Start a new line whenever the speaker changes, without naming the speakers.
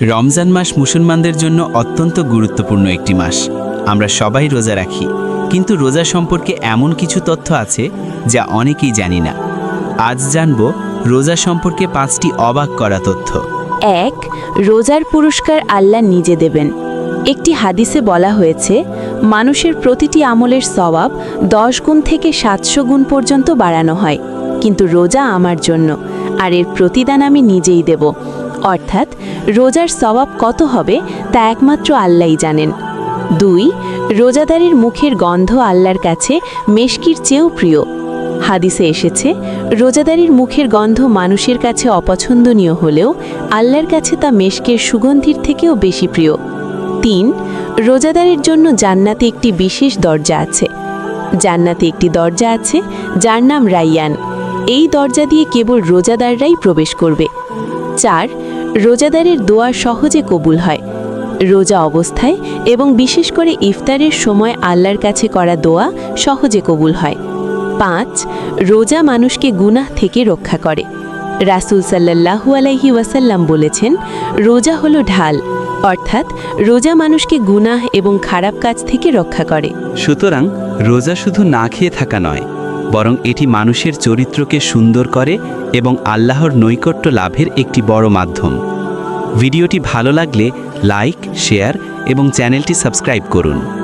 রমজান মাস মুসলমানদের জন্য অত্যন্ত গুরুত্বপূর্ণ একটি মাস। আমরা সবাই রোজা রাখি, কিন্তু রোজা সম্পর্কে এমন কিছু তথ্য আছে যা অনেকেই জানি না। আজ জানব রোজা সম্পর্কে 5টি অবাক করা তথ্য।
1. রোজার পুরস্কার আল্লাহ নিজে দেবেন। একটি হাদিসে বলা হয়েছে, মানুষের প্রতিটি আমলের সওয়াব 10 গুণ থেকে 700 গুণ পর্যন্ত বাড়ানো হয়, কিন্তু রোজা আমার জন্য, আর এর প্রতিদান আমি নিজেই দেব। অর্থাৎ রোজার সওয়াব কত হবে তা একমাত্র আল্লাহই জানেন। 2. রোজাদারের মুখের গন্ধ আল্লাহর কাছে মেশকির চেয়েও প্রিয়। হাদিসে এসেছে, রোজাদারির মুখের গন্ধ মানুষের কাছে অপছন্দনীয় হলেও আল্লাহর কাছে তা মেশকের সুগন্ধির থেকেও বেশি প্রিয়। 3. রোজাদারের জন্য জান্নাতে একটি বিশেষ দরজা আছে। জান্নাতে একটি দরজা আছে যার নাম রাইয়ান। এই দরজা দিয়ে কেবল রোজাদাররাই প্রবেশ করবে। 4. রোজাদারের দোয়া সহজে কবুল হয়। রোজা অবস্থায় এবং বিশেষ করে ইফতারের সময় আল্লাহর কাছে করা দোয়া সহজে কবুল হয়। 5. রোজা মানুষকে গুনাহ থেকে রক্ষা করে। রাসূল সাল্লাল্লাহু আলাইহি ওয়াসাল্লাম বলেছেন, রোজা হলো ঢাল, অর্থাৎ রোজা মানুষকে গুনাহ এবং খারাপ কাজ থেকে রক্ষা করে।
সুতরাং রোজা শুধু না খেয়ে থাকা নয়, বরং এটি মানুষের চরিত্রকে সুন্দর করে এবং আল্লাহর নৈকট্য লাভের একটি বড় মাধ্যম। ভিডিওটি ভালো লাগলে লাইক, শেয়ার এবং চ্যানেলটি সাবস্ক্রাইব করুন।